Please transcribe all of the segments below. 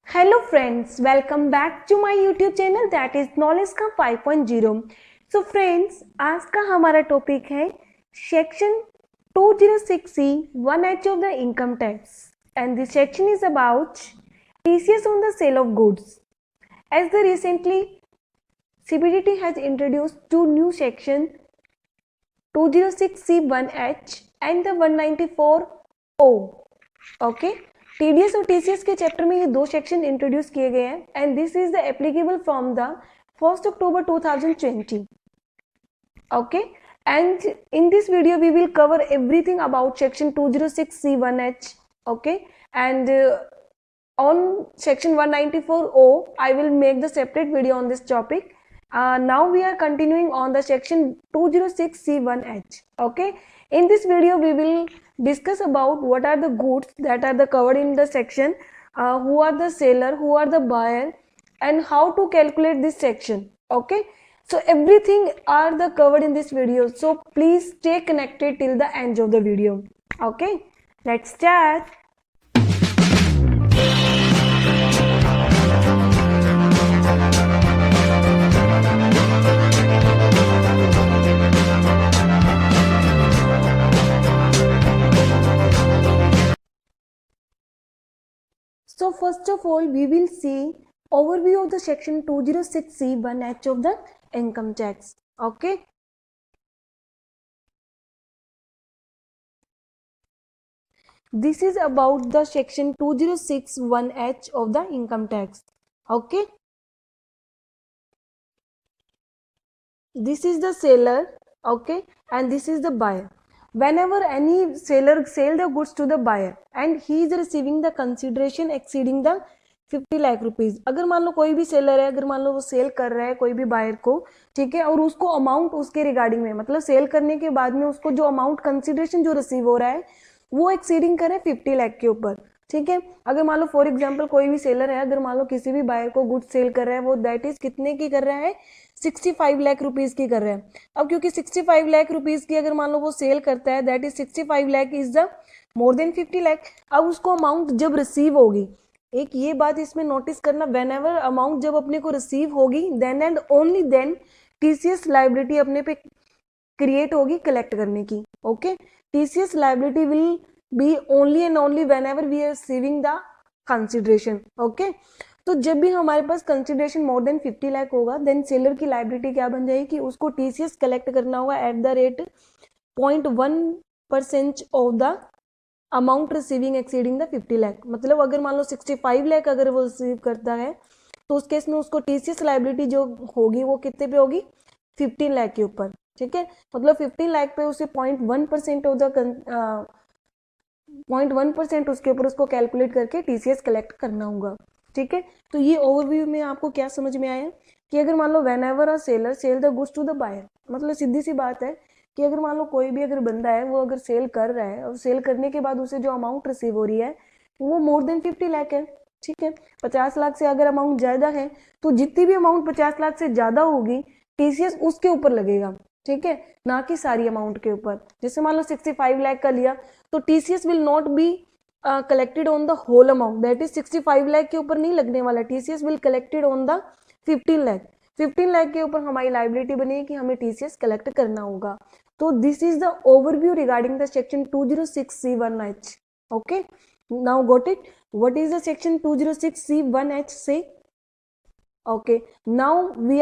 Hello friends, welcome back to my YouTube channel that is Knowledge का 5.0. So friends, आज का हमारा topic है section 206C 1H of the income tax and this section is about TCS on the sale of goods. As the recently CBDT has introduced two new sections 206C 1H and the 194O. Okay. TDS और TCS के chapter में ये दो section introduce किए गए हैं and this is the applicable from the 1st October 2020. Okay, and in this video we will cover everything about section 206C1H. Okay, and on section 194O I will make the separate video on this topic. Now we are continuing on the section 206C1H. Okay, in this video we will discuss about what are the goods that are covered in the section, who are the seller, who are the buyer, and how to calculate this section. Okay, so everything are covered in this video, so please stay connected till the end of the video. Okay, let's start. So first of all, we will see overview of the section 206C1H of the income tax. Okay. This is about the section 206(1)H of the income tax. Okay. This is the seller. Okay. And this is the buyer. Whenever any seller sell the goods to the buyer and he is receiving the consideration exceeding the 50 lakh rupees, अगर मान लो कोई भी seller है, अगर मान लो वो cell कर रहा है कोई भी बायर को, ठीक है, और उसको अमाउंट उसके रिगार्डिंग में मतलब सेल करने के बाद में उसको जो अमाउंट कंसिडरेशन जो रिसीव हो रहा है वो एक्सीडिंग करे 50 लाख के ऊपर, ठीक है. अगर मान लो फॉर एग्जांपल कोई भी सेलर है, अगर मान लो किसी भी बायर को गुड्स सेल कर रहा है, वो दैट इज कितने की कर रहा है, 65 लाख रुपीज की कर रहा है. अब क्योंकि 65 लाख रुपीज की अगर मान लो वो सेल करता है, that is 65 lakh is the more than 50 lakh. अब उसको अमाउंट जब रिसीव होगी, एक ये बात इसमें नोटिस करना, वेन एवर अमाउंट जब अपने को रिसीव होगी then and only then TCS liability अपने पे क्रिएट होगी कलेक्ट करने की. Okay, TCS liability will be only and only whenever we are receiving the consideration. Okay, तो जब भी हमारे पास कंसिडरेशन मोर देन 50 लाख होगा देन सेलर की लाइबिलिटी क्या बन जाएगी कि उसको टीसीएस कलेक्ट करना होगा at the rate 0.1% of the amount receiving exceeding the 50 lakh. मतलब अगर मान लो 65 लाख अगर वो रिसीव करता है तो उस केस में उसको टीसीएस लाइबिलिटी जो होगी वो कितने पे होगी, 15 लाख के ऊपर. ठीक है, मतलब 15 लाख पे उसे 0.1% ऑफ द 0.1% उसके ऊपर उसको कैलकुलेट करके टीसीएस कलेक्ट करना होगा. ठीक है, तो ये ओवरव्यू में आपको क्या समझ में आया कि अगर मान लो whenever a seller sell the goods to the buyer, मतलब सीधी सी बात है कि अगर मान लो कोई भी अगर बंदा है वो अगर सेल कर रहा है और सेल करने के बाद उसे जो अमाउंट रिसीव हो रही है वो मोर देन 50 लाख है. ठीक है, 50 लाख से अगर अमाउंट ज्यादा है तो जितनी भी अमाउंट 50 लाख से ज्यादा होगी टीसीएस उसके ऊपर लगेगा. ठीक है, ना कि सारी अमाउंट के ऊपर. जैसे मान लो 65 लाख का लिया तो TCS will not be collected on the whole amount, that is 65 lakh के ऊपर नहीं लगने वाला. TCS will collected on the 15 lakh. 15 lakh के ऊपर हमारी लाइबिलिटी बनी कि हमें टीसीएस कलेक्ट करना होगा. तो this is the overview regarding the section 206C1H. Okay, now got it. What is the section 206C1H से? Okay, now we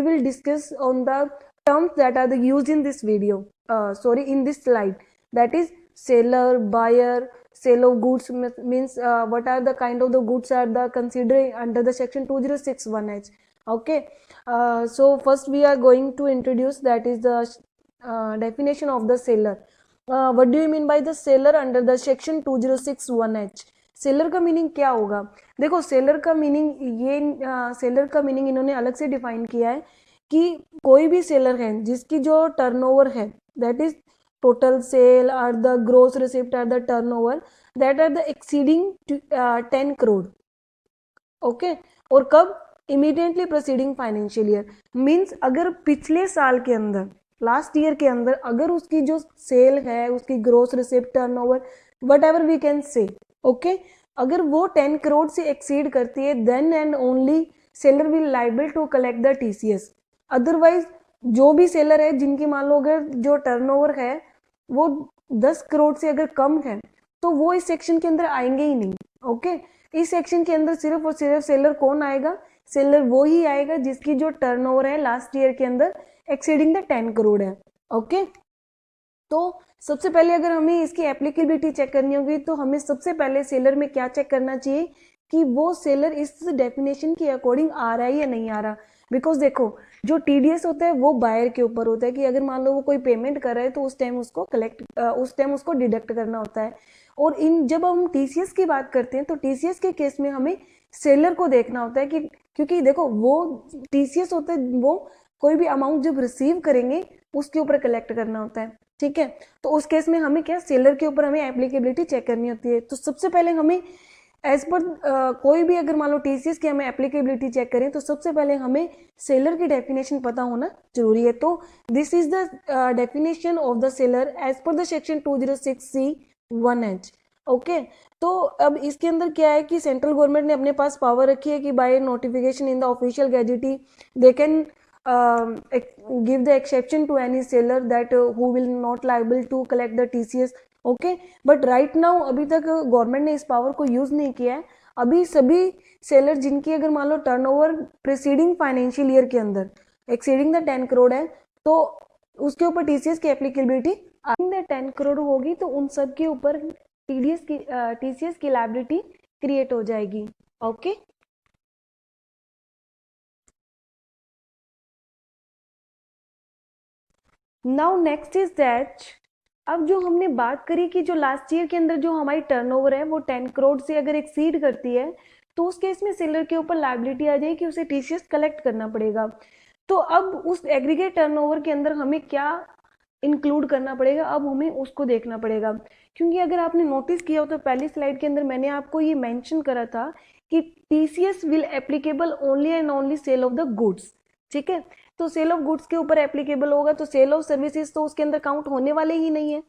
will discuss on the terms that are used in this video, in this slide, that is seller, buyer, sale of goods means what are the kind of the goods are the considered under the section 206(1)H. Okay, so first we are going to introduce that is the definition of the seller. What do you mean by the seller under the section 206(1)H? Seller का meaning क्या होगा? देखो, seller का meaning ये seller का meaning इन्होंने अलग से डिफाइन किया है कि कोई भी सेलर है जिसकी जो टर्नओवर है दैट इज टोटल सेल और the gross receipt are the turnover that are the exceeding 10 crore. Okay, और कब? Immediately proceeding financial year. Means अगर पिछले साल के अंदर, लास्ट ईयर के अंदर अगर उसकी जो सेल है, उसकी gross receipt, turnover, whatever we can say, okay, अगर वो 10 करोड़ से एक्सीड करती है then and only seller will liable to collect the TCS. Otherwise जो भी सेलर है जिनकी मान लो अगर जो टर्नओवर है वो 10 करोड़ से अगर कम है तो वो इस सेक्शन के अंदर आएंगे ही नहीं। ओके, इस सेक्शन के अंदर सिर्फ और सिर्फ सेलर कौन आएगा? सेलर वो ही आएगा जिसकी जो टर्नओवर है लास्ट ईयर के अंदर एक्सीडिंग द 10 करोड़ है। ओके, तो सबसे पहले अगर हमें इसकी एप्लीकेबिलिटी चेक करनी होगी तो हमें सबसे पहले सेलर में क्या चेक करना चाहिए कि वो सेलर इस डेफिनेशन के अकॉर्डिंग आ रहा है या नहीं आ रहा। बिकॉज देखो जो टीडीएस होता है वो बायर के ऊपर होता है कि अगर मान लो वो कोई पेमेंट कर रहा है तो उस टाइम उसको डिडक्ट करना होता है। और इन जब हम टीसीएस की बात करते हैं तो टीसीएस के केस में हमें सेलर को देखना होता है कि क्योंकि देखो वो टीसीएस होता है वो कोई भी अमाउंट जब रिसीव करेंगे उसके ऊपर कलेक्ट करना होता है। ठीक है, तो उस केस में हमें क्या सेलर के ऊपर हमें एप्लीकेबिलिटी चेक करनी होती है। तो सबसे पहले हमें एज पर कोई भी अगर मान लो टीसीएस की हमें एप्लीकेबिलिटी चेक करें तो सबसे पहले हमें सेलर की डेफिनेशन पता होना जरूरी है। तो this is the definition of the seller as per the section 206C(1)H। Okay, तो अब इसके अंदर क्या है कि सेंट्रल गवर्नमेंट ने अपने पास पावर रखी है कि by notification in the official gazette they can give the exception to any seller that who will not liable to collect the TCS। Okay, but right now अभी तक गवर्नमेंट ने इस power को यूज नहीं किया है। अभी सभी सेलर जिनकी अगर मान लो टर्नओवर प्रीसीडिंग फाइनेंशियल ईयर के अंदर एक्सीडिंग द 10 करोड़ है तो उसके ऊपर टीसीएस की एप्लीकेबिलिटी 10 करोड़ होगी तो उन सब के ऊपर टीसीएस की लायबिलिटी क्रिएट हो जाएगी। Okay, now next is that अब जो हमने बात करी कि जो लास्ट ईयर के अंदर जो हमारी टर्नओवर है वो 10 करोड़ से अगर एक्सीड करती है तो उस केस में सेलर के ऊपर लायबिलिटी आ जाएगी कि उसे टीसीएस कलेक्ट करना पड़ेगा। तो अब उस एग्रीगेट टर्नओवर के अंदर हमें क्या इंक्लूड करना पड़ेगा, अब हमें उसको देखना पड़ेगा। क्योंकि अगर आपने नोटिस किया हो तो पहली स्लाइड के अंदर मैंने आपको ये मेंशन करा था कि TCS will applicable only and only sale of the goods. ठीक है, तो सेल ऑफ गुड्स के ऊपर एप्लीकेबल होगा तो सेल ऑफ सर्विसेज तो उसके अंदर काउंट होने वाले ही नहीं है।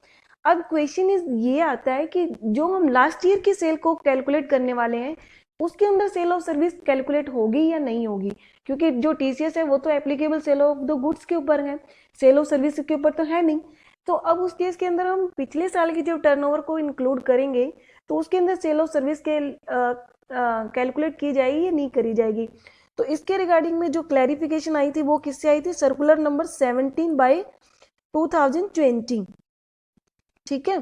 अब क्वेश्चन इज ये आता है कि जो हम लास्ट ईयर की सेल को कैलकुलेट करने वाले हैं उसके अंदर सेल ऑफ सर्विस कैलकुलेट होगी या नहीं होगी, क्योंकि जो टीसीएस है वो तो applicable sale of the goods के ऊपर है, सेल ऑफ सर्विस के ऊपर तो है नहीं। तो अब उस केस के अंदर हम पिछले साल की जब टर्नओवर को इंक्लूड करेंगे तो उसके अंदर सेल ऑफ सर्विस के कैलकुलेट की जाएगी या नहीं करी जाएगी। तो इसके रिगार्डिंग में जो क्लैरिफिकेशन आई थी वो किससे आई थी? Circular number 17/2020। ठीक है,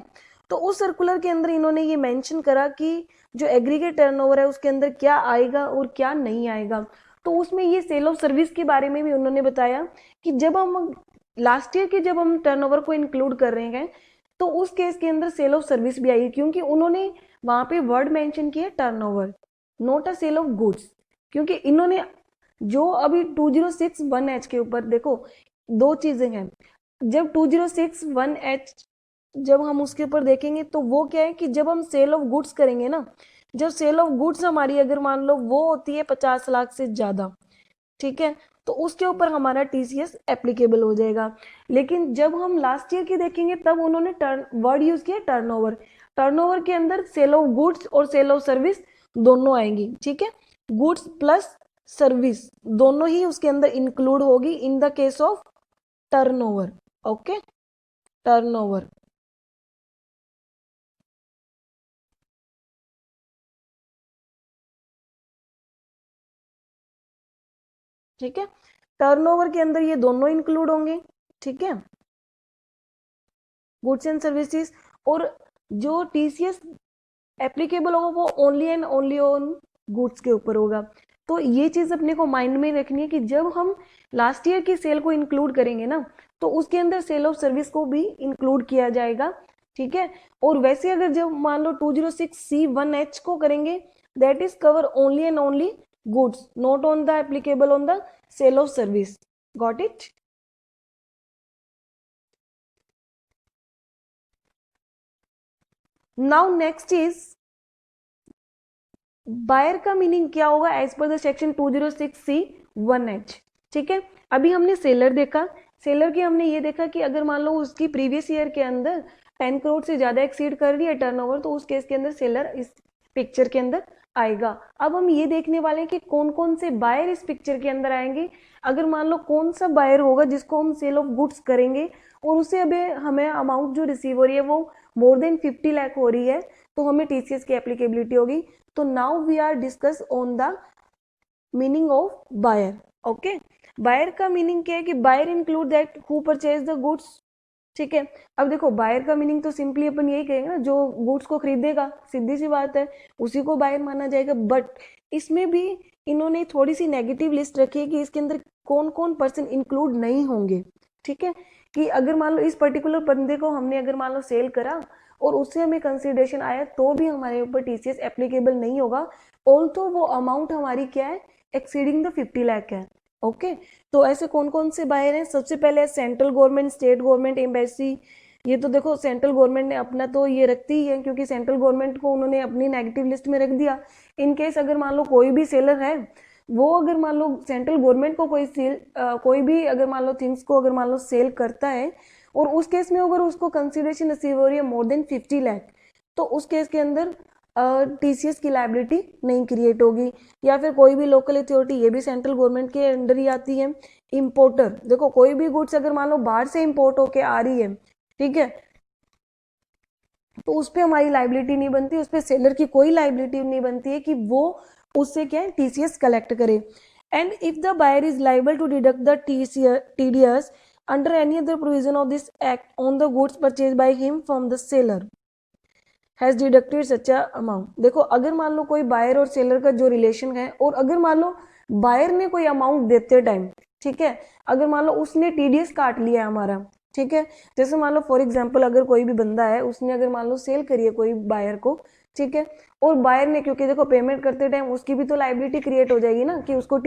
तो उस सर्कुलर के अंदर इन्होंने ये मेंशन करा कि जो एग्रीगेट टर्नओवर है उसके अंदर क्या आएगा और क्या नहीं आएगा। तो उसमें ये सेल ऑफ सर्विस के बारे में भी उन्होंने बताया कि जब हम लास्ट ईयर के जब हम टर्नओवर को इंक्लूड कर रहे हैं तो उस केस के अंदर सेल ऑफ सर्विस भी आएगी, क्योंकि उन्होंने वहां पे वर्ड मेंशन किया turnover, not a sale of goods. क्योंकि इन्होंने जो अभी 2061H के ऊपर देखो दो चीजें हैं। जब 2061H जब हम उसके ऊपर देखेंगे तो वो क्या है कि जब हम सेल ऑफ गुड्स करेंगे ना, जब सेल ऑफ गुड्स हमारी अगर मान लो वो होती है 50 लाख से ज्यादा, ठीक है, तो उसके ऊपर हमारा टीसीएस एप्लीकेबल हो जाएगा। लेकिन जब हम लास्ट ईयर की देखेंगे तब उन्होंने वर्ड यूज किया टर्नओवर। टर्नओवर के अंदर सेल ऑफ गुड्स और सेल ऑफ सर्विस दोनों आएंगी। ठीक है, गुड्स प्लस सर्विस दोनों ही उसके अंदर इंक्लूड होगी in the case of turnover. Okay, turnover. ठीक है, टर्नओवर के अंदर ये दोनों इंक्लूड होंगे। ठीक है, गुड्स एंड सर्विसेज, और जो टीसीएस एप्लीकेबल होगा वो only and only on goods के ऊपर होगा। तो ये चीज अपने को माइंड में रखनी है कि जब हम लास्ट ईयर की सेल को इंक्लूड करेंगे ना तो उसके अंदर सेल ऑफ सर्विस को भी इंक्लूड किया जाएगा। ठीक है, और वैसे अगर जब मान लो 206C(1)H को करेंगे that is cover only and only goods, not on the applicable on the sale of service. Got it? Now next is buyer का मीनिंग क्या होगा as per the section 206C(1)H। ठीक है, अभी हमने सेलर देखा, सेलर की हमने ये देखा कि अगर मान लो उसकी प्रीवियस ईयर के अंदर 10 करोड़ से ज्यादा एक्सीड कर रही है टर्नओवर तो उस केस के अंदर सेलर इस पिक्चर के अंदर आएगा। अब हम ये देखने वाले हैं कि कौन कौन से बायर इस पिक्चर के अंदर आएंगे। अगर मान लो कौन सा बायर होगा जिसको हम सेल ऑफ गुड्स करेंगे और उसे अभी हमें अमाउंट जो रिसीव हो रही है वो मोर देन 50 लाख हो रही है, तो हमें टीसीएस की एप्लीकेबिलिटी होगी। तो now we are discuss on the meaning of buyer. Okay, buyer का मीनिंग क्या है कि buyer include that who purchase the goods. ठीक है, अब देखो बायर का मीनिंग तो सिंपली अपन यही कहेंगे ना, जो गुड्स को खरीदेगा, सीधी सी बात है, उसी को बायर माना जाएगा। बट इसमें भी इन्होंने थोड़ी सी नेगेटिव लिस्ट रखी है कि इसके अंदर कौन कौन पर्सन इंक्लूड नहीं होंगे। ठीक है, कि अगर मान लो इस पर्टिकुलर बंदे को हमने अगर मान लो सेल करा और उससे हमें कंसिडरेशन आया तो भी हमारे ऊपर टीसीएस एप्लीकेबल नहीं होगा, ऑल तो वो अमाउंट हमारी क्या है, एक्सीडिंग द 50 लाख है। ओके, तो ऐसे कौन कौन से बायर हैं? सबसे पहले central government, state government, embassy. ये तो देखो सेंट्रल गवर्नमेंट ने अपना तो ये रखती ही है, क्योंकि सेंट्रल गवर्नमेंट को उन्होंने अपनी नेगेटिव लिस्ट में रख दिया। इन केस अगर मान लो कोई भी सेलर है, वो अगर मान लो सेंट्रल गवर्नमेंट को कोई भी अगर मान लो थिंग्स को अगर मान लो सेल करता है और उस केस में अगर उसको कंसिडरेशन रिसीव हो रही है मोर देन 50 लाख, तो उस केस के अंदर टीसीएस की लाइबिलिटी नहीं क्रिएट होगी। या फिर कोई भी लोकल अथॉरिटी, ये भी सेंट्रल गवर्नमेंट के अंडर ही आती है। इंपोर्टर, देखो कोई भी गुड्स अगर मान लो बाहर से इंपोर्ट होके आ रही है, ठीक है, तो उस पर हमारी लाइबिलिटी नहीं बनती, उस पर सेलर की कोई लाइबिलिटी नहीं बनती है कि वो उससे क्या है टीसीएस कलेक्ट करे। And if the buyer is liable to deduct the TDS under any other provision of this act on the goods purchase by him from the seller has deducted such a amount. देखो अगर मान लो कोई buyer और seller का जो relation है, और अगर मान लो बायर ने कोई अमाउंट देते टाइम, ठीक है, अगर मान लो उसने टीडीएस काट लिया है हमारा, ठीक है, जैसे मान लो फॉर एग्जांपल अगर कोई भी बंदा है, उसने अगर मान लो सेल करी है कोई बायर को, ठीक है, और बायर ने, क्योंकि देखो पेमेंट करते टाइम उसकी भी तो लाइबिलिटी क्रिएट हो जाएगी ना, कि उसको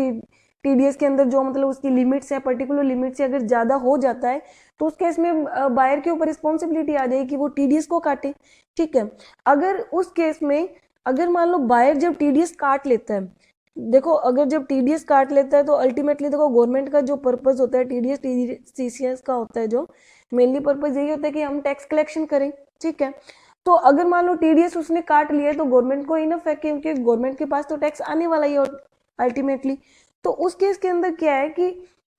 टीडीएस के अंदर जो मतलब उसकी लिमिट्स है, पर्टिकुलर लिमिट से अगर ज्यादा हो जाता है, तो उस केस में बायर के ऊपर रिस्पॉन्सिबिलिटी आ जाएगी कि वो टीडीएस को काटे। ठीक है, अगर उस केस में अगर मान लो बायर जब टीडीएस काट लेता है, देखो अगर जब टीडीएस काट लेता है तो अल्टीमेटली देखो गवर्नमेंट का जो पर्पस होता है टीडीएस टीसीएस का होता है, जो मेनली पर्पस यही होता है कि हम टैक्स कलेक्शन करें। ठीक है, तो अगर मान लो टीडीएस उसने काट लिया है तो गवर्नमेंट को इनफ है, क्योंकि गवर्नमेंट के पास तो टैक्स आने वाला ही है अल्टीमेटली। तो उस केस के अंदर क्या है कि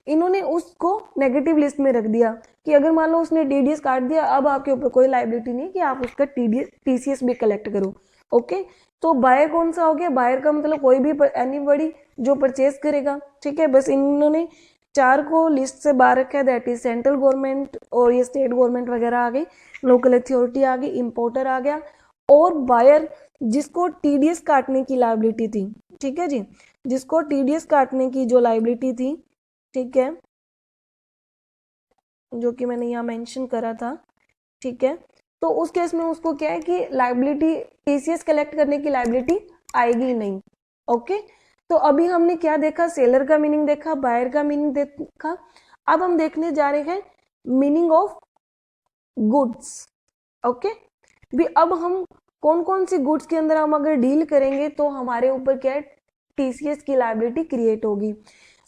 इन्होंने उसको नेगेटिव लिस्ट में रख दिया कि अगर मान लो उसने टीडीएस काट दिया, अब आपके ऊपर कोई लाइबिलिटी नहीं कि आप उसका टीसीएस भी कलेक्ट करो। ओके, तो बायर कौन सा हो गया? बायर का मतलब कोई भी एनीबॉडी जो परचेज करेगा। ठीक है, बस इन्होंने चार को लिस्ट से बाहर रखा है, दैट इज सेंट्रल गवर्नमेंट और ये स्टेट गवर्नमेंट वगैरह आ गई, लोकल अथॉरिटी आ गई, इंपोर्टर आ गया, और बायर जिसको टीडीएस काटने की लाइबिलिटी थी। ठीक है जी, जिसको टीडीएस काटने की जो लाइबिलिटी थी, ठीक है, जो कि मैंने यहाँ मेंशन करा था। ठीक है, तो उस केस में उसको क्या है कि लाइबिलिटी टीसीएस कलेक्ट करने की लाइबिलिटी आएगी नहीं। ओके, तो अभी हमने क्या देखा? सेलर का मीनिंग देखा, बायर का मीनिंग देखा। अब हम देखने जा रहे हैं मीनिंग ऑफ गुड्स। ओके, भी अब हम कौन कौन सी गुड्स के अंदर हम अगर डील करेंगे तो हमारे ऊपर क्या है, टीसीएस की लाइबिलिटी क्रिएट होगी।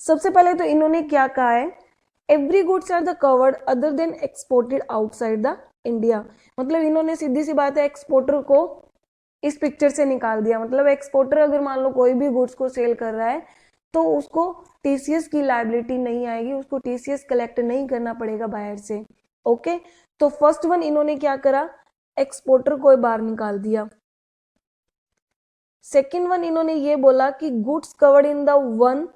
सबसे पहले तो इन्होंने क्या कहा है, every goods are the covered other than exported outside the India. मतलब इन्होंने सीधी सी बात है एक्सपोर्टर को इस पिक्चर से निकाल दिया। मतलब एक्सपोर्टर अगर मान लो कोई भी गुड्स को सेल कर रहा है तो उसको टीसीएस की लाइबिलिटी नहीं आएगी, उसको टीसीएस कलेक्ट नहीं करना पड़ेगा बाहर से। ओके, तो फर्स्ट वन इन्होंने क्या करा, एक्सपोर्टर को बाहर निकाल दिया। सेकेंड वन इन्होंने ये बोला कि goods covered in the one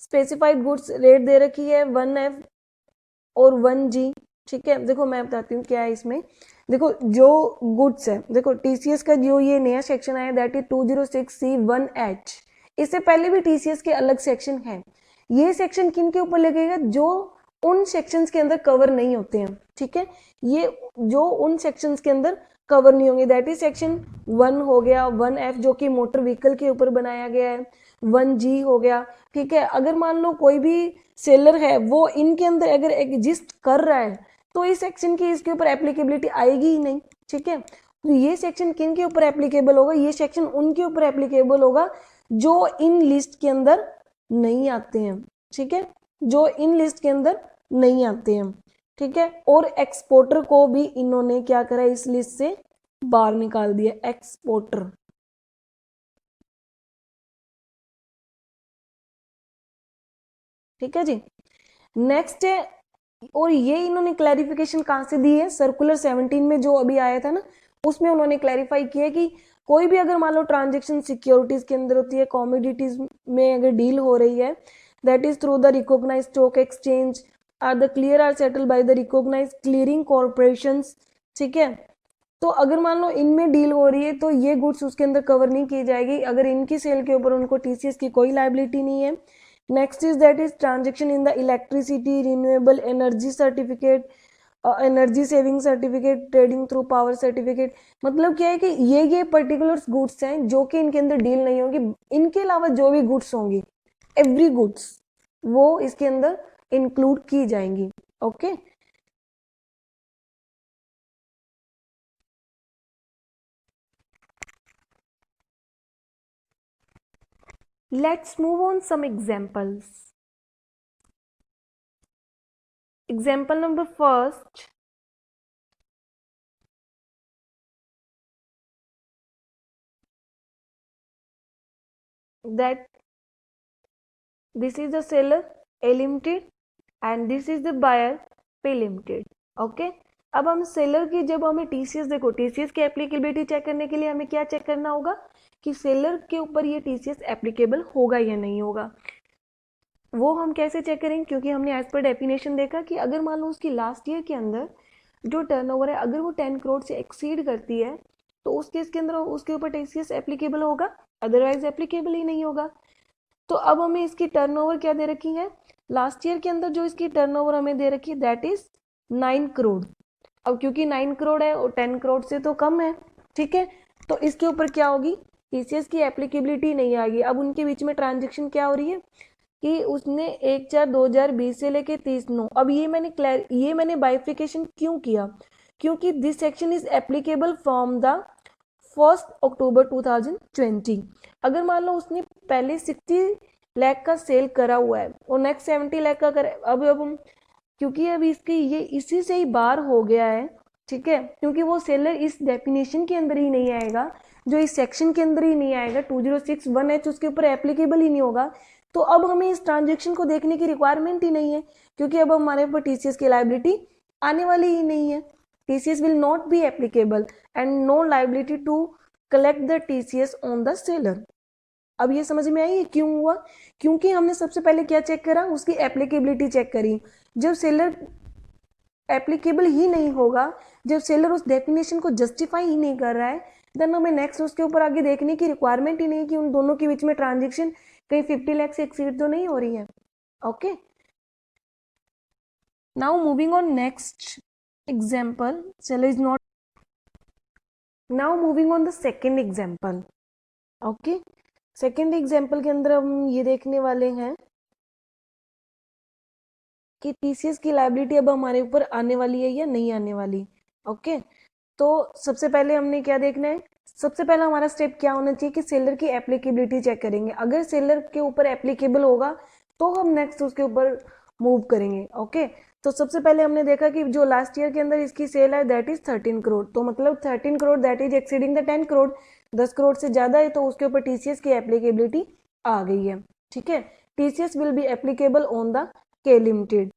specified goods rate दे रखी है 1F और 1G। ठीक है, देखो मैं बताती हूँ क्या है इसमें। देखो जो गुड्स है, देखो टीसीएस का जो ये नया सेक्शन आया दैट इज 206C1H, इससे पहले भी टीसीएस के अलग सेक्शन है। ये सेक्शन किन के ऊपर लगेगा? जो उन सेक्शंस के अंदर कवर नहीं होते हैं। ठीक है, ये जो उन सेक्शंस के अंदर कवर नहीं होंगे, दैट इज सेक्शन 1 हो गया, 1F जो कि मोटर व्हीकल के ऊपर बनाया गया है, 1G हो गया। ठीक है, अगर मान लो कोई भी सेलर है वो इनके अंदर अगर एग्जिस्ट कर रहा है तो इस सेक्शन की इसके ऊपर एप्लीकेबिलिटी आएगी ही नहीं। ठीक है, तो ये सेक्शन किन के ऊपर एप्लीकेबल होगा? ये सेक्शन उनके ऊपर एप्लीकेबल होगा जो इन लिस्ट के अंदर नहीं आते हैं। ठीक है, जो इन लिस्ट के अंदर नहीं आते हैं। ठीक है, और एक्सपोर्टर को भी इन्होंने क्या करा, इस लिस्ट से बाहर निकाल दिया। एक्सपोर्टर, ठीक है जी। नेक्स्ट है, और ये इन्होंने क्लैरिफिकेशन कहाँ से दी है, सर्कुलर 17 में जो अभी आया था ना, उसमें उन्होंने क्लैरिफाई किया कि कोई भी अगर मान लो ट्रांजेक्शन सिक्योरिटीज के अंदर होती है, कॉमोडिटीज में अगर डील हो रही है, that is through the recognised stock exchange or the clear or settle by the recognised clearing corporations, ठीक है। तो अगर मान लो इनमें डील हो रही है तो ये गुड्स उसके अंदर कवर नहीं की जाएगी अगर इनकी सेल के ऊपर उनको टीसीएस की कोई लाइबिलिटी नहीं है। Next is that is transaction in the electricity, renewable energy certificate, energy saving certificate, trading through power certificate. मतलब क्या है कि ये पर्टिकुलर गुड्स हैं जो कि इनके अंदर डील नहीं होगी, इनके अलावा जो भी गुड्स होंगी, एवरी गुड्स वो इसके अंदर इंक्लूड की जाएंगी। Okay let's move on some examples. Example number first, that this is the seller A limited and this is the buyer P limited. Okay, अब हम सेलर की, जब हमें टीसीएस, देखो टीसीएस की एप्लीकेबिलिटी चेक करने के लिए हमें क्या चेक करना होगा कि सेलर के ऊपर ये टीसीएस एप्लीकेबल होगा या नहीं होगा। वो हम कैसे चेक करेंगे, क्योंकि हमने एज पर डेफिनेशन देखा कि अगर मान लो उसकी लास्ट ईयर के अंदर जो टर्नओवर है अगर वो 10 करोड़ से एक्सीड करती है तो उस केस के अंदर उसके ऊपर टीसीएस एप्लीकेबल होगा, अदरवाइज एप्लीकेबल ही नहीं होगा। तो अब हमें इसकी टर्नओवर क्या दे रखी है, लास्ट ईयर के अंदर जो इसकी टर्नओवर हमें दे रखी है दैट इज 9 करोड़। अब क्योंकि 9 करोड़ है और 10 करोड़ से तो कम है, ठीक है, तो इसके ऊपर क्या होगी, टीसीएस की एप्लीकेबिलिटी नहीं आएगी। अब उनके बीच में ट्रांजेक्शन क्या हो रही है कि उसने 1/4/2020 से लेके 30/9, अब ये मैंने बाइफिकेशन क्यों किया, क्योंकि this section is applicable from the 1 अक्टूबर 2020। अगर मान लो उसने पहले 60 लाख का सेल करा हुआ है और नेक्स्ट 70 लाख का करे, अब हम क्योंकि अब इसकी ये इसी से ही बार हो गया है, ठीक है, क्योंकि वो सेलर इस डेफिनेशन के अंदर ही नहीं आएगा, जो इस सेक्शन के अंदर ही नहीं आएगा, 2061H उसके ऊपर एप्लीकेबल ही नहीं होगा। तो अब हमें इस ट्रांजेक्शन को देखने की रिक्वायरमेंट ही नहीं है, क्योंकि अब हमारे ऊपर टीसीएस की लाइबिलिटी आने वाली ही नहीं है। TCS will not be applicable and no liability to collect the TCS on the seller. अब ये समझ में आई है क्यों हुआ, क्योंकि हमने सबसे पहले क्या चेक करा, उसकी एप्लीकेबिलिटी चेक करी। जब सेलर एप्लीकेबल ही नहीं होगा, जब सेलर उस डेफिनेशन को जस्टिफाई ही नहीं कर रहा है, देन हमें नेक्स्ट उसके ऊपर आगे देखने की रिक्वायरमेंट ही नहीं कि उन दोनों के बीच में ट्रांजेक्शन कहीं 50 लाख से एक्सीड तो नहीं हो रही है। Okay, now moving on next example, seller is not, now moving on the second example. Okay, second example के अंदर हम ये देखने वाले हैं कि टीसीएस की लायबिलिटी अब हमारे ऊपर आने वाली है या नहीं आने वाली। ओके, तो सबसे पहले हमने क्या देखना है, सबसे पहला हमारा स्टेप क्या होना चाहिए कि सेलर की एप्लीकेबिलिटी चेक करेंगे। अगर सेलर के ऊपर एप्लीकेबल होगा तो हम नेक्स्ट उसके ऊपर मूव करेंगे। ओके, तो सबसे पहले हमने देखा कि जो लास्ट ईयर के अंदर इसकी सेल है दैट इज 13 करोड़, तो मतलब 13 crore that is exceeding the 10 crore, 10 crore से ज्यादा है तो उसके ऊपर टीसीएस की एप्लीकेबिलिटी आ गई है। ठीक है, TCS will be applicable on the के लिमिटेड।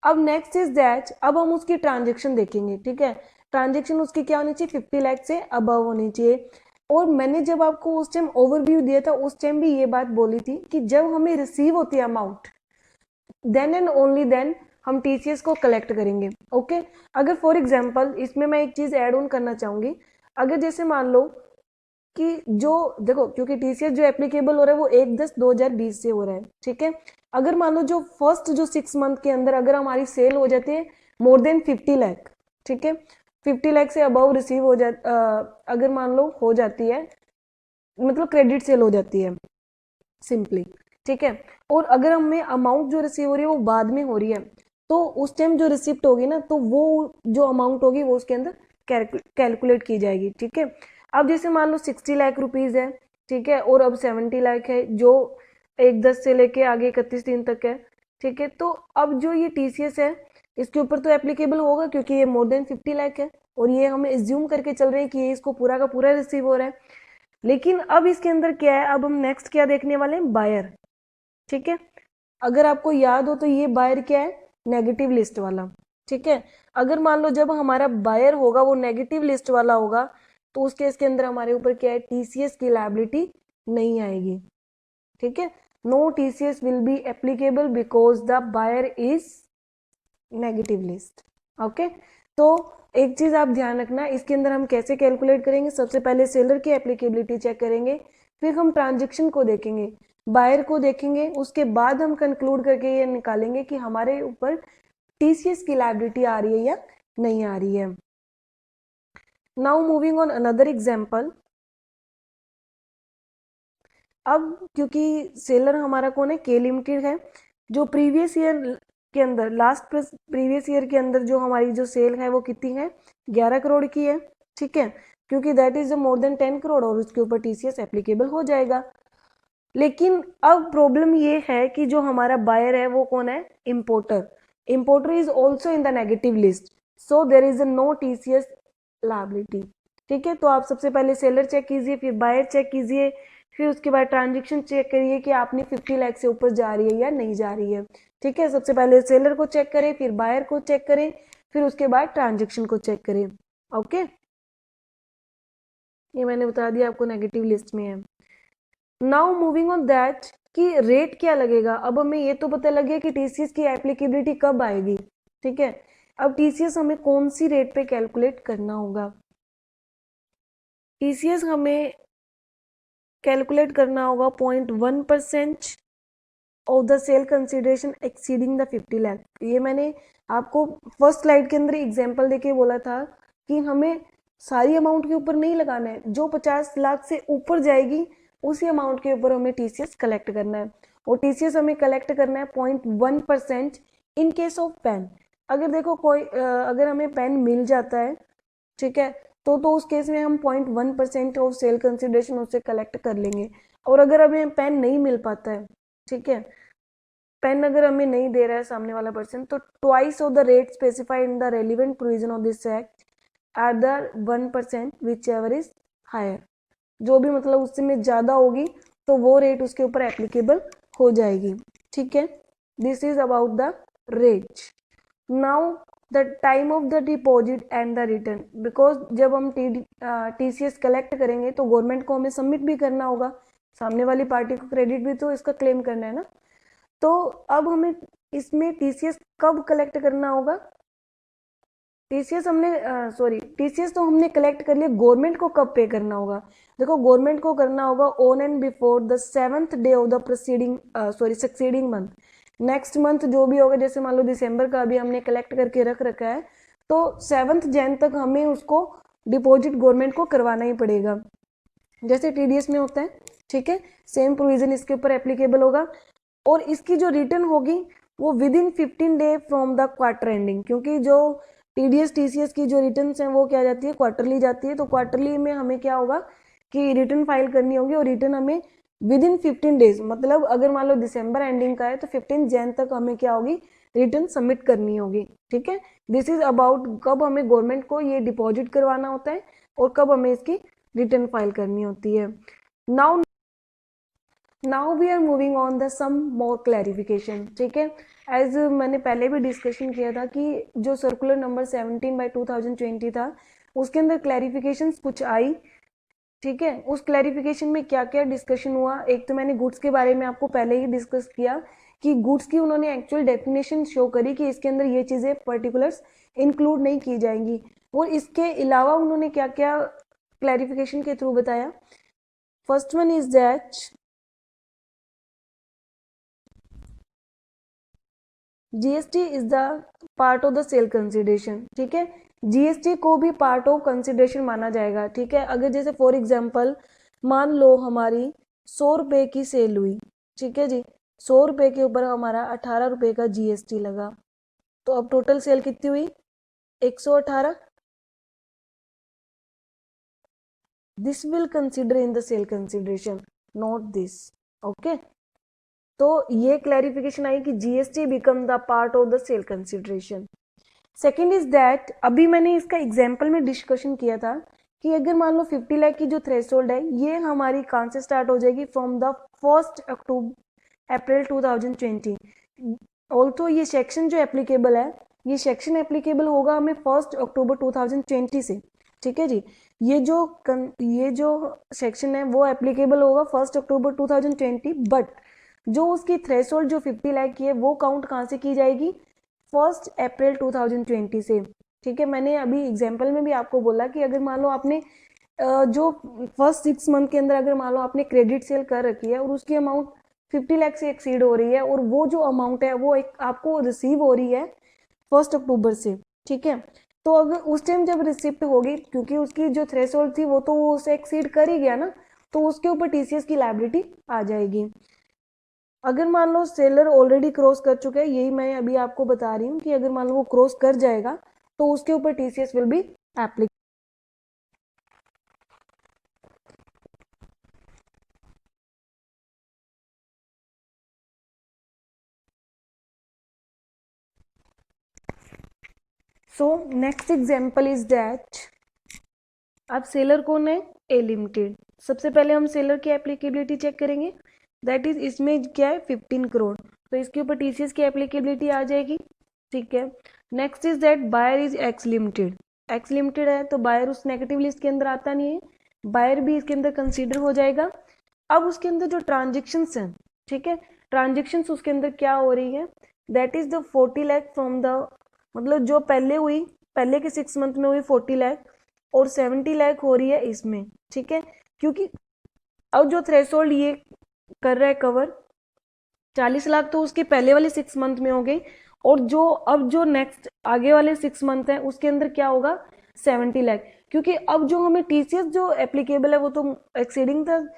अब नेक्स्ट इज दैट, अब हम उसकी ट्रांजेक्शन देखेंगे। ठीक है, ट्रांजेक्शन उसकी क्या होनी चाहिए, 50 लाख से अबव होनी चाहिए। और मैंने जब आपको उस टाइम ओवरव्यू दिया था उस टाइम भी ये बात बोली थी कि जब हमें रिसीव होती है amount then and only then हम टीसीएस को कलेक्ट करेंगे। ओके, अगर फॉर एग्जांपल इसमें मैं एक चीज ऐड ऑन करना चाहूंगी, अगर जैसे मान लो कि जो देखो, क्योंकि टीसीएस जो एप्लीकेबल हो रहा है वो 1/10/2020 से हो रहा है। ठीक है, अगर मान लो जो फर्स्ट जो 6 मंथ के अंदर अगर हमारी सेल हो जाती है मोर देन 50 लाख, ठीक है, 50 लाख से अबव रिसीव हो अगर मान लो हो जाती है, मतलब क्रेडिट सेल हो जाती है सिंपली। ठीक है, और अगर हमें अमाउंट जो रिसीव हो रही है वो बाद में हो रही है तो उस टाइम जो रिसिप्ट होगी ना तो वो जो अमाउंट होगी वो उसके अंदर कैलकुलेट की जाएगी। ठीक है, अब जैसे मान लो 60 लाख रुपीज है, ठीक है, और अब 70 लाख है जो 1/10 से लेके आगे 31/3 तक है। ठीक है, तो अब जो ये टीसीएस है इसके ऊपर तो एप्लीकेबल होगा क्योंकि ये मोर देन 50 लाख है और ये हम एज्यूम करके चल रहे हैं कि ये इसको पूरा का पूरा रिसीव हो रहा है। लेकिन अब इसके अंदर क्या है, अब हम नेक्स्ट क्या देखने वाले हैं, बायर। ठीक है, अगर आपको याद हो तो ये बायर क्या है, नेगेटिव लिस्ट वाला, ठीक है। अगर मान लो जब हमारा बायर होगा वो नेगेटिव लिस्ट वाला होगा, तो उस केस के अंदर हमारे ऊपर क्या है, टीसीएस की लायबिलिटी नहीं आएगी, ठीक है। No TCS will be applicable because the buyer is negative list, okay. तो एक चीज आप ध्यान रखना, इसके अंदर हम कैसे कैलकुलेट करेंगे, सबसे पहले सेलर की एप्लीकेबिलिटी चेक करेंगे, फिर हम ट्रांजेक्शन को देखेंगे, बायर को देखेंगे, उसके बाद हम कंक्लूड करके ये निकालेंगे कि हमारे ऊपर टीसीएस की लायबिलिटी आ रही है या नहीं आ रही है। Now moving on another example. अब क्योंकि सेलर हमारा कौन है, के लिमिटेड है, जो प्रीवियस ईयर के अंदर, लास्ट प्रीवियस ईयर के अंदर जो हमारी जो सेल है वो कितनी है, 11 करोड़ की है, ठीक है, क्योंकि that is more than 10 crore और उसके ऊपर टीसीएस एप्लीकेबल हो जाएगा। लेकिन अब प्रॉब्लम ये है कि जो हमारा बायर है वो कौन है, importer. Importer is also in the negative list, so there is no TCS liability, ठीक है। तो आप सबसे पहले सेलर चेक कीजिए, फिर बायर चेक कीजिए, फिर उसके बाद ट्रांजेक्शन चेक करिए कि आपने 50 लाख से ऊपर जा रही है या नहीं जा रही है, ठीक है। सबसे पहले सेलर को चेक करें, फिर बायर को चेक करें, फिर उसके बाद ट्रांजेक्शन को चेक करें, ओके। ये मैंने बता दिया आपको नेगेटिव लिस्ट में है। नाउ मूविंग ऑन दैट कि रेट क्या लगेगा। अब हमें ये तो पता लग गया कि टीसीएस की एप्लीकेबिलिटी कब आएगी, ठीक है। अब टीसीएस हमें कौन सी रेट पे कैलकुलेट करना होगा, टीसीएस हमें कैलकुलेट करना होगा 0.1% of the sale consideration exceeding the 50 lakh. ये मैंने आपको फर्स्ट स्लाइड के अंदर एग्जांपल देके बोला था कि हमें सारी अमाउंट के ऊपर नहीं लगाना है, जो 50 लाख से ऊपर जाएगी उसी अमाउंट के ऊपर हमें टीसीएस कलेक्ट करना है, और टीसीएस हमें कलेक्ट करना है 0.1% इन केस ऑफ पेन। अगर देखो कोई अगर हमें पेन मिल जाता है, ठीक है, तो उस केस में हम 0.1% ऑफ सेल कंसिडरेशन उससे कलेक्ट कर लेंगे। और अगर हमें पेन नहीं मिल पाता है, ठीक है, पेन अगर हमें नहीं दे रहा है सामने वाला पर्सन, तो twice of the rate specified in the relevant provision of this act at the 1% whichever is higher, जो भी मतलब उससे में ज्यादा होगी तो वो रेट उसके ऊपर एप्लीकेबल हो जाएगी, ठीक है। This is about the rate. Now the time of the deposit and the return, because जब हम टीसीएस कलेक्ट करेंगे तो गवर्नमेंट को हमें सबमिट भी करना होगा, सामने वाली पार्टी को क्रेडिट भी तो इसका क्लेम करना है ना। तो अब हमें इसमें टीसीएस कब कलेक्ट करना होगा, टीसीएस टीसीएस तो हमने कलेक्ट कर लिया, गवर्नमेंट को कब पे करना होगा। देखो गवर्नमेंट को करना होगा on and before the 7th day of the proceeding succeeding month. Next month जो भी होगा, जैसे मान लो दिसंबर का अभी हमने कलेक्ट करके रख रखा है, तो 7 जैन तक हमें उसको डिपॉजिट गवर्नमेंट को करवाना ही पड़ेगा, जैसे टीडीएस में होता है, ठीक है। सेम प्रोविजन इसके ऊपर एप्लीकेबल होगा, और इसकी जो रिटर्न होगी वो with in 15 day from the quarter ending, क्योंकि जो टीडीएस टीसीएस की जो रिटर्न है वो क्या जाती है, क्वार्टरली जाती है। तो क्वार्टरली में हमें क्या होगा कि रिटर्न फाइल करनी होगी, और रिटर्न हमें विद इन 15 डेज, मतलब अगर मान लो दिसंबर एंडिंग का है तो 15 जैन तक हमें क्या होगी, रिटर्न सबमिट करनी होगी, ठीक है। दिस इज अबाउट कब हमें गवर्नमेंट को ये डिपॉजिट करवाना होता है और कब हमें इसकी रिटर्न फाइल करनी होती है। Now we are moving on the some more clarification, ठीक है। एज मैंने पहले भी डिस्कशन किया था कि जो सर्कुलर नंबर 17/2020 था उसके अंदर क्लैरिफिकेशंस कुछ आई, ठीक है। उस क्लैरिफिकेशन में क्या क्या डिस्कशन हुआ, एक तो मैंने गुड्स के बारे में आपको पहले ही डिस्कस किया कि गुड्स की उन्होंने एक्चुअल डेफिनेशन शो करी कि इसके अंदर ये चीज़ें पर्टिकुलर्स इंक्लूड नहीं की जाएंगी, और इसके अलावा उन्होंने क्या क्या क्लैरिफिकेशन के थ्रू बताया। First one is that GST is the part of the sale consideration, ठीक है। जीएसटी को भी पार्ट ऑफ कंसिडरेशन माना जाएगा, ठीक है। अगर जैसे फॉर एग्जांपल मान लो हमारी 100 रुपए की सेल हुई, ठीक है जी, 100 रुपए के ऊपर हमारा 18 रुपए का जीएसटी लगा, तो अब टोटल सेल कितनी हुई, 118। This will consider in the sale consideration, not this, okay. तो ये क्लैरिफिकेशन आई कि GST become the part of the sale consideration. Second is that अभी मैंने इसका एग्जाम्पल में डिस्कशन किया था कि अगर मान लो 50 लाख की जो थ्रेशोल्ड है ये हमारी कहाँ से स्टार्ट हो जाएगी, from the 1 October April 2020। Also ये सेक्शन जो एप्लीकेबल है, ये सेक्शन एप्लीकेबल होगा हमें 1 अक्टूबर 2020 से, ठीक है जी। ये जो सेक्शन है वो एप्लीकेबल होगा 1 अक्टूबर 2020, बट जो उसकी थ्रेशोल्ड जो 50 लाख की है वो काउंट कहाँ से की जाएगी, 1 अप्रैल 2020 से, ठीक है। मैंने अभी एग्जाम्पल में भी आपको बोला कि अगर मान लो आपने जो फर्स्ट 6 मंथ के अंदर अगर मान लो आपने क्रेडिट सेल कर रखी है और उसकी अमाउंट 50 लाख से एक्सीड हो रही है और वो जो अमाउंट है वो एक आपको रिसीव हो रही है 1 अक्टूबर से, ठीक है। तो अगर उस टाइम जब रिसिप्ट होगी, क्योंकि उसकी जो थ्रेशोल्ड थी वो तो वो उसे एक्सीड कर ही गया ना, तो उसके ऊपर टीसीएस की लायबिलिटी आ जाएगी। अगर मान लो सेलर ऑलरेडी क्रॉस कर चुका है, यही मैं अभी आपको बता रही हूँ कि अगर मान लो वो क्रॉस कर जाएगा तो उसके ऊपर TCS will be applicable. So next example is that, अब सेलर कौन है, ए लिमिटेड। सबसे पहले हम सेलर की एप्लीकेबिलिटी चेक करेंगे, दैट इज इसमें क्या है 15 करोड़, तो इसके ऊपर टीसीएस की एप्लीकेबिलिटी आ जाएगी, ठीक है। Next is that buyer is X limited, X limited है तो बायर उस नेगेटिव लिस्ट के अंदर आता नहीं है, बायर भी इसके अंदर कंसीडर हो जाएगा। अब उसके अंदर जो ट्रांजेक्शन्स हैं, ठीक है, ट्रांजेक्शन्स उसके अंदर क्या हो रही है, that is the 40 lakh from the, मतलब जो पहले हुई, पहले के 6 मंथ में हुई 40 लाख और 70 लाख हो रही है इसमें, ठीक है। क्योंकि अब जो थ्रेशोल्ड ये कर रहा है कवर, 40 लाख तो उसके पहले वाले 6 मंथ में हो गई, और जो अब जो नेक्स्ट आगे वाले 6 मंथ है उसके अंदर क्या होगा 70 लाख, क्योंकि अब जो हमें टीसीएस जो एप्लीकेबल है वो तो एक्सीडिंग द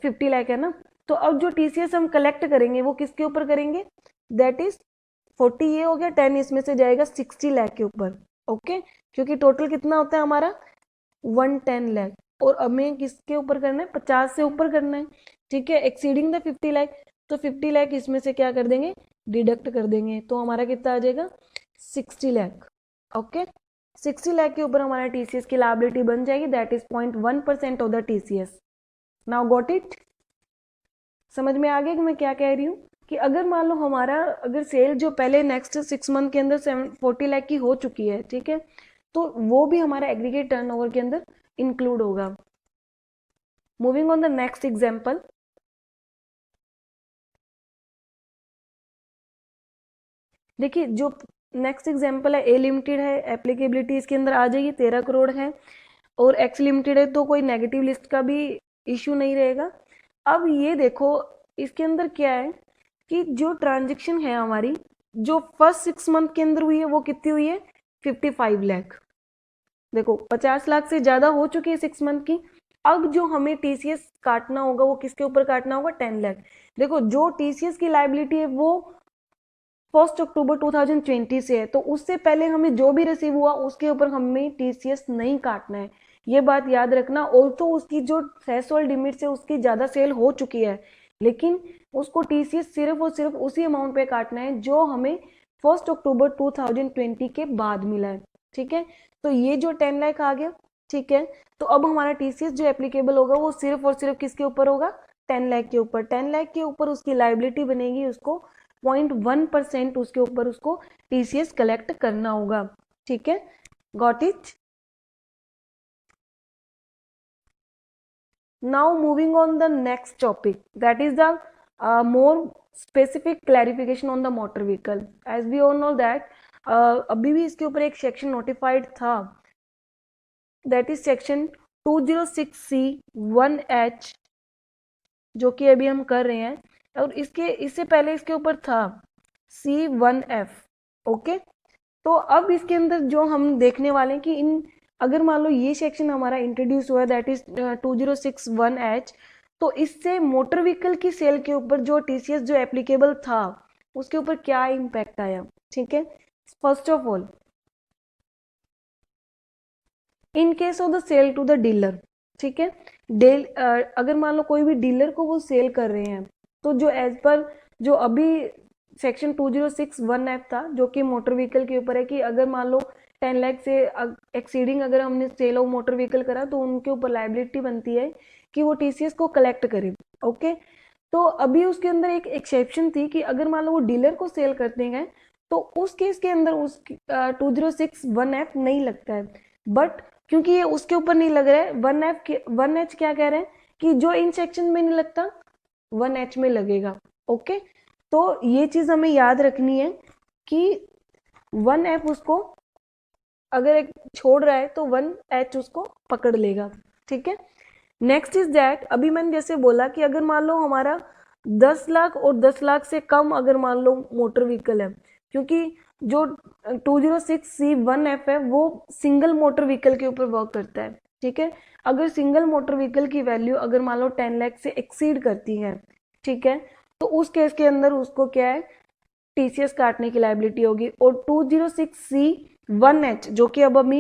50 लाख है ना, तो अब जो टीसीएस हम कलेक्ट करेंगे वो किसके ऊपर करेंगे, दैट इज 40 ये हो गया, 10 इसमें से जाएगा 60 लाख के ऊपर, ओके। क्योंकि टोटल कितना होता है हमारा 110 लाख, और हमें किसके ऊपर करना है 50 से ऊपर करना है, ठीक है, एक्सीडिंग द 50 लाख, तो 50 लाख इसमें से क्या कर देंगे, डिडक्ट कर देंगे, तो हमारा कितना आ जाएगा 60 लाख, ओके। 60 लाख के ऊपर हमारा टीसीएस की लायबिलिटी बन जाएगी, that is 0.1% of the TCS. Now got it, समझ में आ गया कि मैं क्या कह रही हूँ, कि अगर मान लो हमारा अगर सेल जो पहले नेक्स्ट 6 मंथ के अंदर 40 लाख की हो चुकी है, ठीक है, तो वो भी हमारा एग्रीगेट टर्नओवर के अंदर इंक्लूड होगा। Moving on the next example, देखिए जो नेक्स्ट एग्जांपल है ए लिमिटेड है, एप्लीकेबिलिटी इसके अंदर आ जाएगी 13 करोड़ है, और एक्स लिमिटेड है तो कोई नेगेटिव लिस्ट का भी इश्यू नहीं रहेगा। अब ये देखो इसके अंदर क्या है कि जो ट्रांजेक्शन है हमारी जो फर्स्ट 6 मंथ के अंदर हुई है वो कितनी हुई है 55 लाख, देखो 50 लाख से ज्यादा हो चुकी है 6 मंथ की। अब जो हमें टीसीएस काटना होगा वो किसके ऊपर काटना होगा 10 लाख। देखो जो टीसीएस की लायबिलिटी है वो 1 अक्टूबर 2020 से है, तो उससे पहले हमें जो भी रिसीव हुआ उसके ऊपर हमें टीसीएस नहीं काटना है, ये बात याद रखना। और तो उसकी जो थ्रेशोल्ड लिमिट से उसकी ज्यादा सेल हो चुकी है, लेकिन उसको टीसीएस सिर्फ और सिर्फ उसी अमाउंट पे काटना है जो हमें 1 अक्टूबर 2020 के बाद मिला है, ठीक है। तो ये जो 10 लाख आ गया, ठीक है, तो अब हमारा टीसीएस जो एप्लीकेबल होगा वो सिर्फ और सिर्फ किसके ऊपर होगा 10 लाख के ऊपर। 10 लाख के ऊपर उसकी लायबिलिटी बनेगी, उसको 0.1% उसके ऊपर उसको टीसीएस कलेक्ट करना होगा, ठीक है, got it. Now moving on the next topic, that is the more specific clarification on the motor vehicle. As we all know that अभी भी इसके ऊपर एक सेक्शन नोटिफाइड था, दैट इज सेक्शन 206C1H, जो कि अभी हम कर रहे हैं, और इससे पहले इसके ऊपर था C1F, ओके। तो अब इसके अंदर जो हम देखने वाले हैं कि इन अगर मान लो ये सेक्शन हमारा इंट्रोड्यूस हुआ है दैट इज 2061H, तो इससे मोटर व्हीकल की सेल के ऊपर जो टीसीएस जो एप्लीकेबल था उसके ऊपर क्या इम्पैक्ट आया, ठीक है। First of all, in case of the sale to the dealer, ठीक है, अगर मान लो कोई भी डीलर को वो सेल कर रहे हैं, तो जो एज पर जो अभी सेक्शन 2061F था जो कि मोटर व्हीकल के ऊपर है, कि अगर मान लो 10 लाख से एक्सीडिंग अगर हमने सेल ऑफ मोटर व्हीकल करा तो उनके ऊपर लाइबिलिटी बनती है कि वो टीसीएस को कलेक्ट करे, ओके। तो अभी उसके अंदर एक एक्सेप्शन थी कि अगर मान लो वो डीलर को सेल करते हैं तो उस केस के अंदर उस 2061F नहीं लगता है। बट क्योंकि ये उसके ऊपर नहीं लग रहा है, 1H क्या कह रहे हैं कि जो इन सेक्शन में नहीं लगता 1H में लगेगा। ओके, तो ये चीज हमें याद रखनी है कि 1F उसको अगर एक छोड़ रहा है तो 1H उसको पकड़ लेगा। ठीक है, नेक्स्ट इज दैट, अभी मैंने जैसे बोला कि अगर मान लो हमारा 10 लाख और 10 लाख से कम अगर मान लो मोटर व्हीकल है, क्योंकि जो 206C1F है वो सिंगल मोटर व्हीकल के ऊपर वर्क करता है। ठीक है, अगर सिंगल मोटर व्हीकल की वैल्यू अगर मान लो 10 लाख से एक्सीड करती है, ठीक है, तो उस केस के अंदर उसको क्या है, टीसीएस काटने की लाइबिलिटी होगी। और 206C1H जो कि अब हम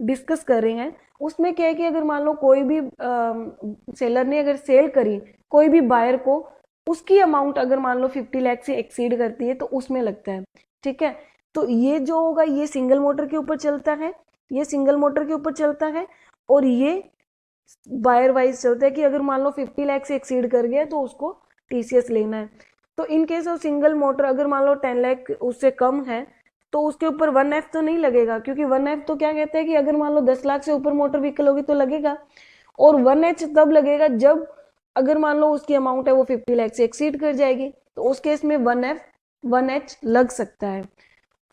डिस्कस कर रहे हैं, उसमें क्या है कि अगर मान लो कोई भी सेलर ने अगर सेल करी कोई भी बायर को, उसकी अमाउंट अगर मान लो 50 लाख से एक्सीड करती है तो उसमें लगता है। ठीक है, तो ये जो होगा ये सिंगल मोटर के ऊपर चलता है, ये सिंगल मोटर के ऊपर चलता है, और ये बायर वाइज चलता है कि अगर मान लो 50 लाख से एक्सीड कर गया तो उसको टीसीएस लेना है। तो इन केस ऑफ सिंगल मोटर अगर मान लो 10 लाख उससे कम है तो उसके ऊपर 1F तो नहीं लगेगा, क्योंकि 1F तो क्या कहते हैं कि अगर मान लो 10 लाख से ऊपर मोटर व्हीकल होगी तो लगेगा। और 1H तब लगेगा जब अगर मान लो उसकी अमाउंट है वो 50 लाख से एक्सीड कर जाएगी, तो उस केस में 1F 1H लग सकता है।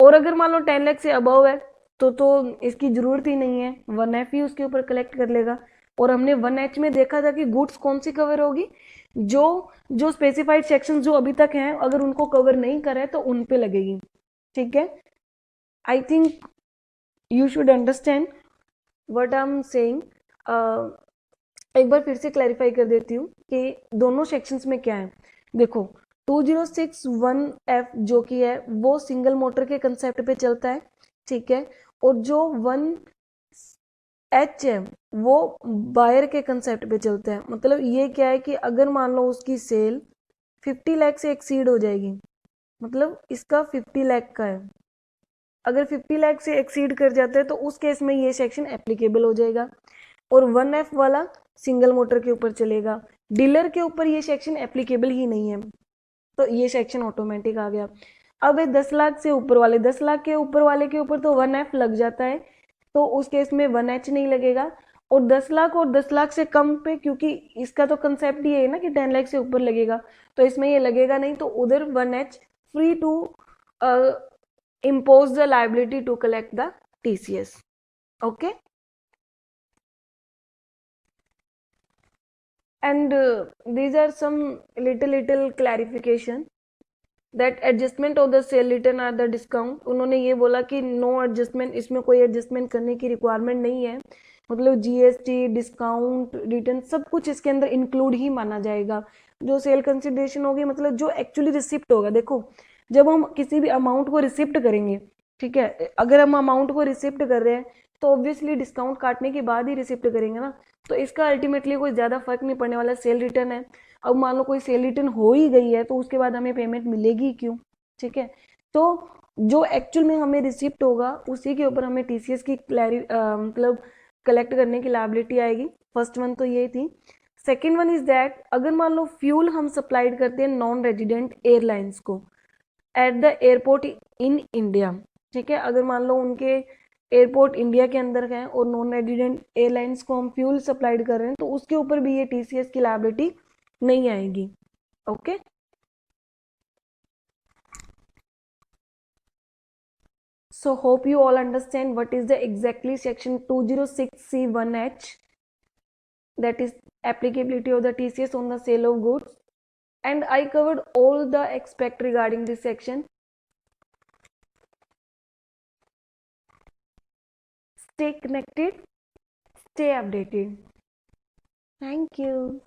और अगर मान लो 10 लाख से अबव है तो इसकी जरूरत ही नहीं है, 1F ही उसके ऊपर कलेक्ट कर लेगा। और हमने 1H में देखा था कि गुड्स कौन सी कवर होगी, जो जो स्पेसिफाइड सेक्शन जो अभी तक हैं अगर उनको कवर नहीं करे तो उन पे लगेगी। ठीक है, I think you should understand what I am saying. एक बार फिर से क्लैरिफाई कर देती हूँ कि दोनों सेक्शंस में क्या है। देखो, 2061F जो कि है वो सिंगल मोटर के कंसेप्ट पे चलता है। ठीक है, और जो 1H है वो बायर के कंसेप्ट पे चलता है। मतलब ये क्या है कि अगर मान लो उसकी सेल 50 लाख से एक्सीड हो जाएगी, मतलब इसका 50 लाख का है, अगर 50 लाख से एक्सीड कर जाता है तो उस केस में ये सेक्शन एप्लीकेबल हो जाएगा। और 1F वाला सिंगल मोटर के ऊपर चलेगा, डीलर के ऊपर ये सेक्शन एप्लीकेबल ही नहीं है, तो ये सेक्शन ऑटोमेटिक आ गया। अब ये 10 लाख से ऊपर वाले, 10 लाख के ऊपर वाले के ऊपर तो 1F लग जाता है, तो उस केस में 1H नहीं लगेगा। और 10 लाख और 10 लाख से कम पे, क्योंकि इसका तो कंसेप्ट ये है ना कि 10 लाख से ऊपर लगेगा, तो इसमें ये लगेगा नहीं, तो उधर 1H free to impose the liability to collect the TCS. Okay, and these are some little clarification that adjustment of the sale return are the discount। उन्होंने ये बोला कि नो एडजस्टमेंट, इसमें कोई एडजस्टमेंट करने की रिक्वायरमेंट नहीं है, मतलब जीएसटी डिस्काउंट रिटर्न सब कुछ इसके अंदर इंक्लूड ही माना जाएगा। जो सेल कंसिडरेशन होगी मतलब जो एक्चुअली रिसिप्ट होगा, देखो जब हम किसी भी अमाउंट को रिसिप्ट करेंगे, ठीक है, अगर हम अमाउंट को रिसिप्ट कर रहे हैं तो ऑब्वियसली डिस्काउंट काटने के बाद ही रिसिप्ट करेंगे ना, तो इसका अल्टीमेटली कोई ज़्यादा फर्क नहीं पड़ने वाला, सेल रिटर्न है। अब मान लो कोई सेल रिटर्न हो ही गई है तो उसके बाद हमें पेमेंट मिलेगी क्यों। ठीक है, तो जो एक्चुअल में हमें रिसिप्ट होगा उसी के ऊपर हमें टीसीएस की मतलब कलेक्ट करने की लायबिलिटी आएगी। फर्स्ट वन तो ये थी। सेकेंड वन इज दैट अगर मान लो फ्यूल हम सप्लाइड करते हैं नॉन रेजिडेंट एयरलाइंस को at the airport in India, ठीक है, अगर मान लो उनके एयरपोर्ट इंडिया के अंदर है और नॉन रेजिडेंट एयरलाइंस को हम फ्यूल सप्लाइड कर रहे हैं तो उसके ऊपर भी ये टीसीएस की लायबिलिटी नहीं आएगी। Okay, so hope you all understand what is the exactly section 206C1H, that is applicability of the TCS on the sale of goods, and I covered all the aspect regarding this section. Stay connected, stay updated. Thank you.